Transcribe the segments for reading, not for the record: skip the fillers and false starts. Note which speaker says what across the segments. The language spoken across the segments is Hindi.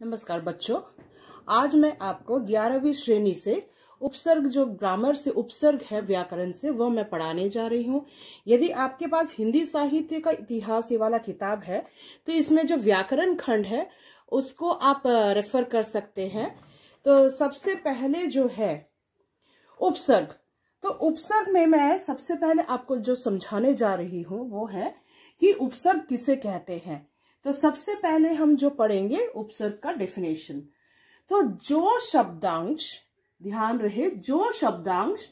Speaker 1: नमस्कार बच्चों, आज मैं आपको 11वीं श्रेणी से उपसर्ग, जो ग्रामर से उपसर्ग है व्याकरण से, वो मैं पढ़ाने जा रही हूँ। यदि आपके पास हिंदी साहित्य का इतिहास ये वाला किताब है तो इसमें जो व्याकरण खंड है उसको आप रेफर कर सकते हैं। तो सबसे पहले जो है उपसर्ग, तो उपसर्ग में मैं सबसे पहले आपको जो समझाने जा रही हूँ वो है कि उपसर्ग किसे कहते हैं। तो सबसे पहले हम जो पढ़ेंगे उपसर्ग का डेफिनेशन। तो जो शब्दांश, ध्यान रहे, जो शब्दांश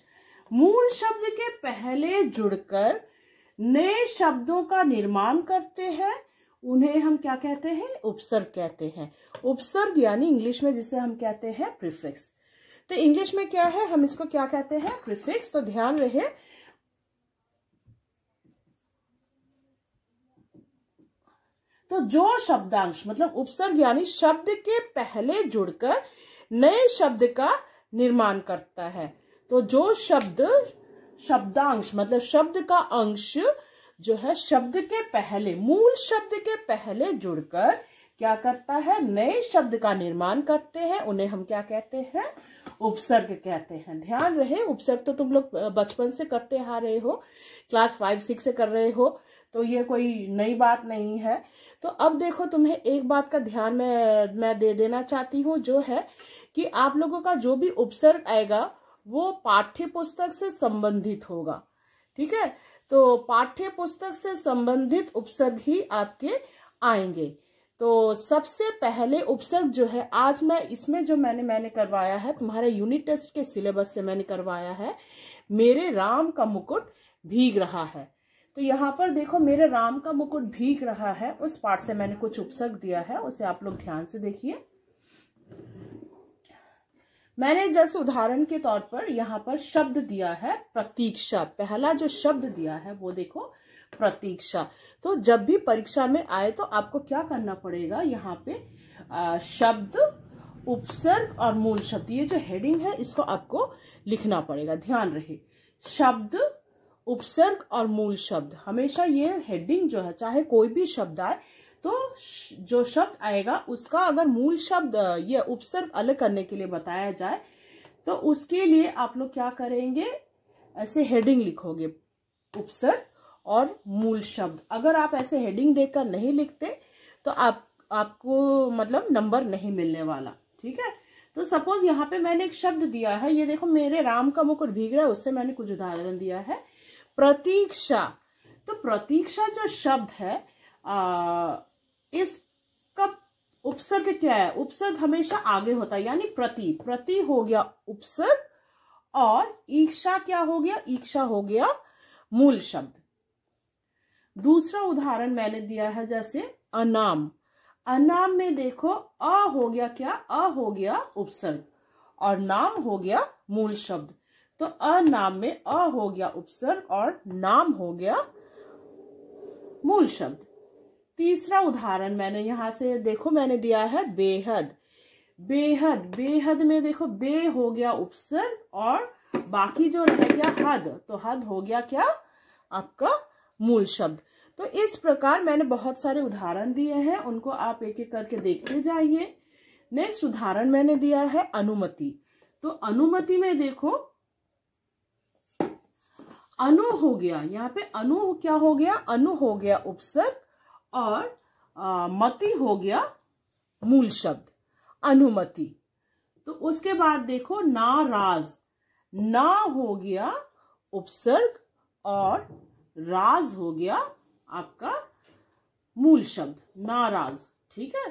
Speaker 1: मूल शब्द के पहले जुड़कर नए शब्दों का निर्माण करते हैं उन्हें हम क्या कहते हैं? उपसर्ग कहते हैं। उपसर्ग यानी इंग्लिश में जिसे हम कहते हैं प्रीफिक्स। तो इंग्लिश में क्या है, हम इसको क्या कहते हैं? प्रीफिक्स। तो ध्यान रहे, तो जो शब्दांश मतलब उपसर्ग यानी शब्द के पहले जुड़कर नए शब्द का निर्माण करता है। तो जो शब्द, शब्दांश मतलब शब्द का अंश जो है शब्द के पहले, मूल शब्द के पहले जुड़कर क्या करता है? नए शब्द का निर्माण करते हैं, उन्हें हम क्या कहते हैं? उपसर्ग कहते हैं। ध्यान रहे, उपसर्ग तो तुम लोग बचपन से करते आ रहे हो, क्लास 5-6 से कर रहे हो, तो ये कोई नई बात नहीं है। तो अब देखो, तुम्हें एक बात का ध्यान मैं दे देना चाहती हूँ, जो है कि आप लोगों का जो भी उपसर्ग आएगा वो पाठ्य पुस्तक से संबंधित होगा। ठीक है, तो पाठ्य पुस्तक से संबंधित उपसर्ग ही आपके आएंगे। तो सबसे पहले उपसर्ग जो है, आज मैं इसमें जो मैंने करवाया है, तुम्हारे यूनिट टेस्ट के सिलेबस से मैंने करवाया है, मेरे राम का मुकुट भीग रहा है। तो यहाँ पर देखो, मेरे राम का मुकुट भीग रहा है, उस पाठ से मैंने कुछ उपसर्ग दिया है, उसे आप लोग ध्यान से देखिए। मैंने जैसे उदाहरण के तौर पर यहाँ पर शब्द दिया है प्रतीक्षा। पहला जो शब्द दिया है वो देखो, प्रतीक्षा। तो जब भी परीक्षा में आए तो आपको क्या करना पड़ेगा, यहाँ पे शब्द, उपसर्ग और मूल शब्द, ये जो हेडिंग है इसको आपको लिखना पड़ेगा। ध्यान रहे, शब्द, उपसर्ग और मूल शब्द, हमेशा ये हेडिंग जो है, चाहे कोई भी शब्द आए तो जो शब्द आएगा उसका अगर मूल शब्द या उपसर्ग अलग करने के लिए बताया जाए तो उसके लिए आप लोग क्या करेंगे, ऐसे हेडिंग लिखोगे, उपसर्ग और मूल शब्द। अगर आप ऐसे हेडिंग देखकर नहीं लिखते तो आपको मतलब नंबर नहीं मिलने वाला। ठीक है, तो सपोज यहाँ पे मैंने एक शब्द दिया है, ये देखो, मेरे राम का मुकुट भीग रहा है, उससे मैंने कुछ उदाहरण दिया है, प्रतीक्षा। तो प्रतीक्षा जो शब्द है, इसका उपसर्ग क्या है? उपसर्ग हमेशा आगे होता है, यानी प्रति हो गया उपसर्ग, और ईक्षा क्या हो गया? ईक्षा हो गया मूल शब्द। दूसरा उदाहरण मैंने दिया है, जैसे अनाम। अनाम में देखो, अ हो गया क्या? अ हो गया उपसर्ग और नाम हो गया मूल शब्द। तो अनाम में अ हो गया उपसर्ग और नाम हो गया मूल शब्द। तीसरा उदाहरण मैंने यहां से देखो, मैंने दिया है बेहद। बेहद में देखो, बे हो गया उपसर्ग और बाकी जो रह गया हद, तो हद हो गया क्या? आपका मूल शब्द। तो इस प्रकार मैंने बहुत सारे उदाहरण दिए हैं, उनको आप एक एक करके देखते जाइए। नेक्स्ट उदाहरण मैंने दिया है अनुमति। तो अनुमति में देखो, अनु हो गया, यहाँ पे अनु क्या हो गया? अनु हो गया उपसर्ग और मति हो गया मूल शब्द, अनुमति। तो उसके बाद देखो, नाराज। ना हो गया उपसर्ग और राज हो गया आपका मूल शब्द, नाराज। ठीक है,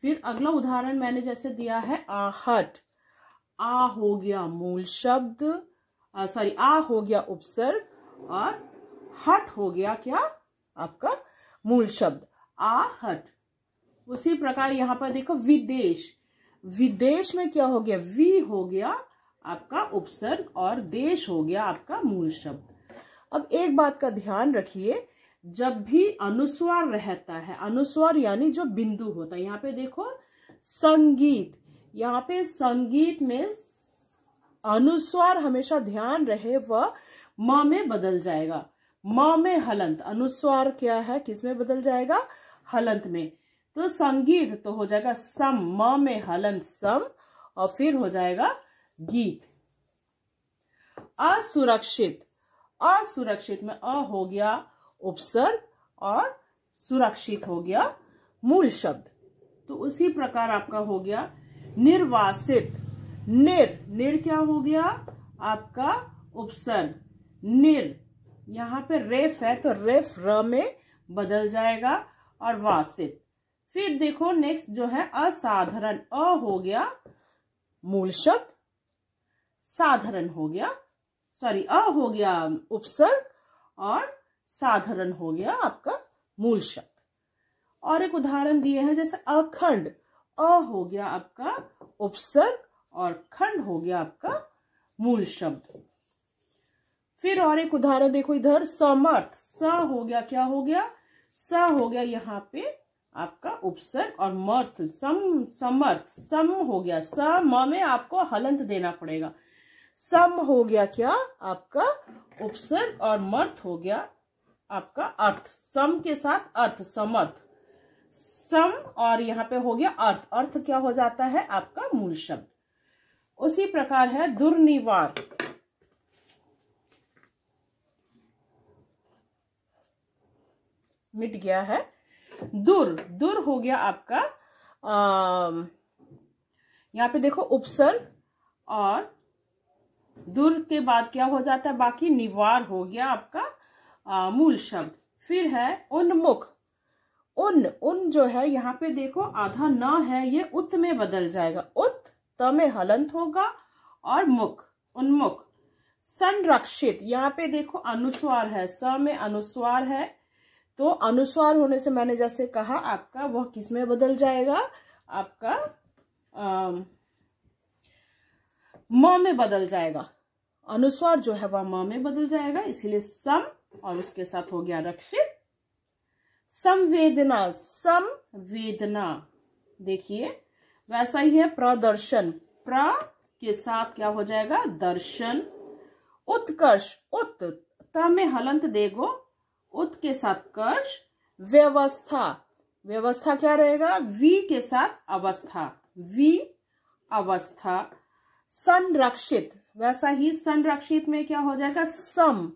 Speaker 1: फिर अगला उदाहरण मैंने जैसे दिया है आहट। आ हो गया मूल शब्द, आ हो गया उपसर्ग और हट हो गया क्या? आपका मूल शब्द, आहट। उसी प्रकार यहाँ पर देखो, विदेश। विदेश में क्या हो गया? वी हो गया आपका उपसर्ग और देश हो गया आपका मूल शब्द। अब एक बात का ध्यान रखिए, जब भी अनुस्वार रहता है, अनुस्वार यानी जो बिंदु होता है, यहाँ पे देखो संगीत, यहाँ पे संगीत में अनुस्वार हमेशा ध्यान रहे वह म में बदल जाएगा। म में हलंत, अनुस्वार क्या है, किस में बदल जाएगा? हलंत में। तो संगीत तो हो जाएगा सम, म में हलंत सम, और फिर हो जाएगा गीत। असुरक्षित, असुरक्षित में अ हो गया उपसर्ग और सुरक्षित हो गया मूल शब्द। तो उसी प्रकार आपका हो गया निर्वासित, निर क्या हो गया आपका उपसर्ग, निर, यहाँ पे रेफ है तो रेफ र में बदल जाएगा और वासित। फिर देखो नेक्स्ट जो है असाधारण, अ हो गया मूल शब्द, साधारण हो गया, सॉरी अ हो गया उपसर्ग और साधारण हो गया आपका मूल शब्द। और एक उदाहरण दिए हैं जैसे अखंड, अ हो गया आपका उपसर्ग और खंड हो गया आपका मूल शब्द। फिर और एक उदाहरण देखो इधर समर्थ, स हो गया, क्या हो गया, स हो गया यहाँ पे आपका उपसर्ग और मर्थ, समर्थ, सम हो गया, स म में आपको हलंत देना पड़ेगा, सम हो गया क्या आपका उपसर्ग और मर्थ हो गया आपका अर्थ, सम के साथ अर्थ, समर्थ, सम और यहाँ पे हो गया अर्थ, अर्थ क्या हो जाता है आपका मूल शब्द। उसी प्रकार है दुर्निवार, मिट गया है, दुर हो गया आपका यहाँ पे देखो उपसर्ग और दुर के बाद क्या हो जाता है बाकी, निवार हो गया आपका मूल शब्द। फिर है उन्मुख, उन जो है यहाँ पे देखो आधा न है, ये उत में बदल जाएगा, उत, त में हलंत होगा और मुख, उन्मुख। संरक्षित, यहाँ पे देखो अनुस्वार है, स में अनुस्वार है, तो अनुस्वार होने से मैंने जैसे कहा आपका वह किस में बदल जाएगा आपका म में बदल जाएगा, अनुस्वार जो है वह म में बदल जाएगा, इसीलिए सम और उसके साथ हो गया रक्षित। संवेदना, संवेदना देखिए वैसा ही है प्रदर्शन, प्र के साथ क्या हो जाएगा दर्शन। उत्कर्ष, उत, त में हलंत देगो, उत के साथ कर्ष। व्यवस्था, व्यवस्था क्या रहेगा, वी के साथ अवस्था, वी अवस्था। संरक्षित, वैसा ही संरक्षित में क्या हो जाएगा सम,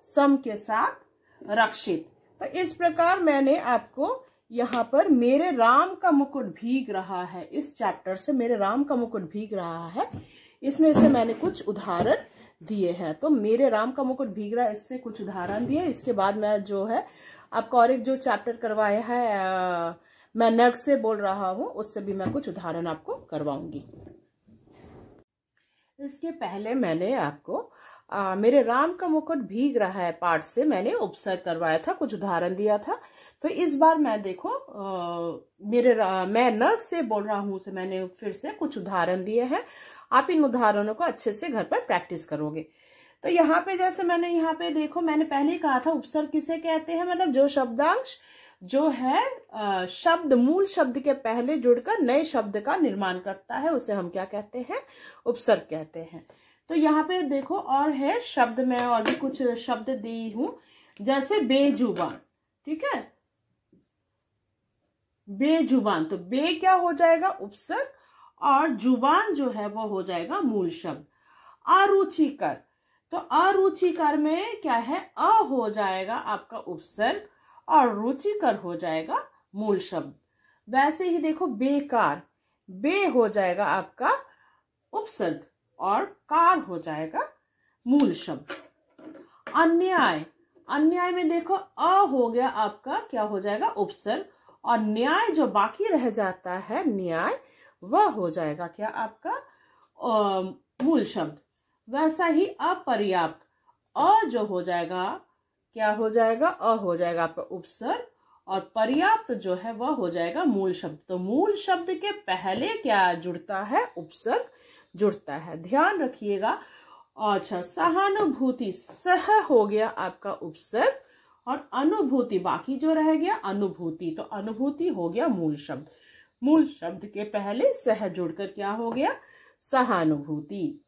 Speaker 1: सम के साथ रक्षित। तो इस प्रकार मैंने आपको यहाँ पर मेरे राम का मुकुट भीग रहा है, इस चैप्टर से मेरे राम का मुकुट भीग रहा है, इसमें से मैंने कुछ उदाहरण दिए हैं। तो मेरे राम का मुकुट भीग रहा है, इससे कुछ उदाहरण दिए। इसके बाद मैं जो है आपका और एक जो चैप्टर करवाया है मैं नर्क से बोल रहा हूँ, उससे भी मैं कुछ उदाहरण आपको करवाऊंगी। इसके पहले मैंने आपको मेरे राम का मुकुट भीग रहा है पाठ से मैंने उपसर्ग करवाया था, कुछ उदाहरण दिया था। तो इस बार मैं देखो मैं नर्क से बोल रहा हूँ से मैंने फिर से कुछ उदाहरण दिए हैं। आप इन उदाहरणों को अच्छे से घर पर प्रैक्टिस करोगे। तो यहाँ पे जैसे मैंने यहाँ पे देखो मैंने पहले ही कहा था उपसर्ग किसे कहते हैं, मतलब जो शब्दांश जो है शब्द मूल शब्द के पहले जुड़कर नए शब्द का निर्माण करता है, उसे हम क्या कहते हैं, उपसर्ग कहते हैं। तो यहाँ पे देखो और है शब्द, में और भी कुछ शब्द दी हूं, जैसे बेजुबान, ठीक है, बेजुबान, तो बे क्या हो जाएगा उपसर्ग और जुबान जो है वो हो जाएगा मूल शब्द। अरुचिकर, तो अरुचिकर में क्या है, अ हो जाएगा आपका उपसर्ग और रुचिकर हो जाएगा मूल शब्द। वैसे ही देखो बेकार, बे हो जाएगा आपका उपसर्ग और कार हो जाएगा मूल शब्द। अन्याय, अन्याय में देखो अ हो गया आपका क्या हो जाएगा उपसर्ग और न्याय जो बाकी रह जाता है न्याय वह हो जाएगा क्या आपका मूल शब्द। वैसा ही अपर्याप्त, अ जो हो जाएगा क्या हो जाएगा, अ हो जाएगा आपका उपसर्ग और पर्याप्त जो है वह हो जाएगा मूल शब्द। तो मूल शब्द के पहले क्या जुड़ता है, उपसर्ग जुड़ता है, ध्यान रखिएगा। अच्छा, सहानुभूति, सह हो गया आपका उपसर्ग और अनुभूति बाकी जो रह गया अनुभूति, तो अनुभूति हो गया मूल शब्द। मूल शब्द के पहले सह जुड़कर क्या हो गया, सहानुभूति।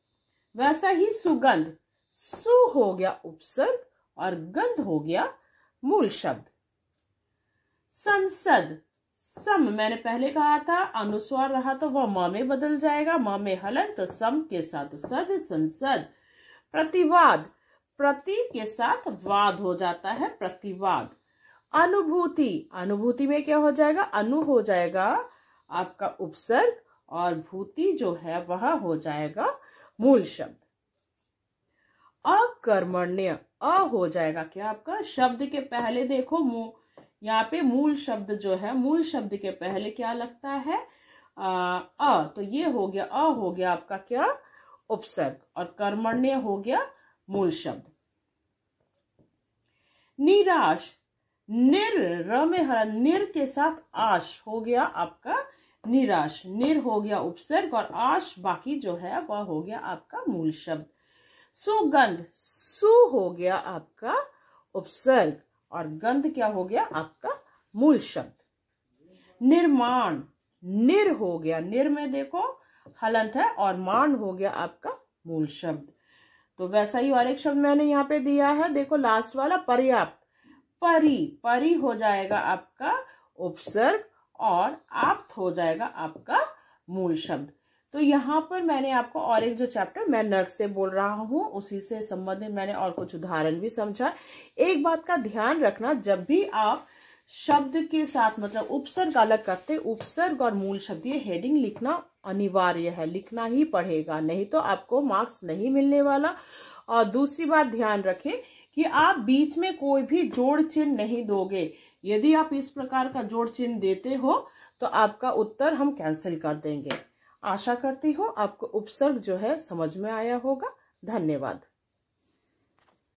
Speaker 1: वैसा ही सुगंध, सु हो गया उपसर्ग और गंध हो गया मूल शब्द। संसद, सम, मैंने पहले कहा था अनुस्वार रहा तो वह म में बदल जाएगा, म में हलन तो सम के साथ सद संसद। प्रतिवाद, प्रति के साथ वाद हो जाता है प्रतिवाद। अनुभूति, अनुभूति में क्या हो जाएगा, अनु हो जाएगा आपका उपसर्ग और भूति जो है वह हो जाएगा मूल शब्द। अकर्मण्य, अ हो जाएगा क्या आपका शब्द के पहले, देखो यहाँ पे मूल शब्द जो है, मूल शब्द के पहले क्या लगता है तो ये हो गया, अ हो गया आपका क्या उपसर्ग और कर्मण्य हो गया मूल शब्द। निराश, निर, र में हरण, निर के साथ आश हो गया आपका निराश, निर हो गया उपसर्ग और आश बाकी जो है वह हो गया आपका मूल शब्द। सुगंध, सु हो गया आपका उपसर्ग और गंध क्या हो गया आपका मूल शब्द। निर्माण, निर हो गया, निर में देखो हलंत है और मान हो गया आपका मूल शब्द। तो वैसा ही और एक शब्द मैंने यहाँ पे दिया है, देखो लास्ट वाला पर्याप्त, परी, परी हो जाएगा आपका उपसर्ग और आप्त हो जाएगा आपका मूल शब्द। तो यहाँ पर मैंने आपको और एक जो चैप्टर मैं नर्क से बोल रहा हूँ उसी से संबंधित मैंने और कुछ उदाहरण भी समझा। एक बात का ध्यान रखना, जब भी आप शब्द के साथ मतलब उपसर्ग अलग करते, उपसर्ग और मूल शब्द ये हेडिंग लिखना अनिवार्य है, लिखना ही पड़ेगा, नहीं तो आपको मार्क्स नहीं मिलने वाला। और दूसरी बात ध्यान रखें कि आप बीच में कोई भी जोड़ चिन्ह नहीं दोगे। यदि आप इस प्रकार का जोड़ चिन्ह देते हो तो आपका उत्तर हम कैंसिल कर देंगे। आशा करती हूँ आपको उपसर्ग जो है समझ में आया होगा। धन्यवाद।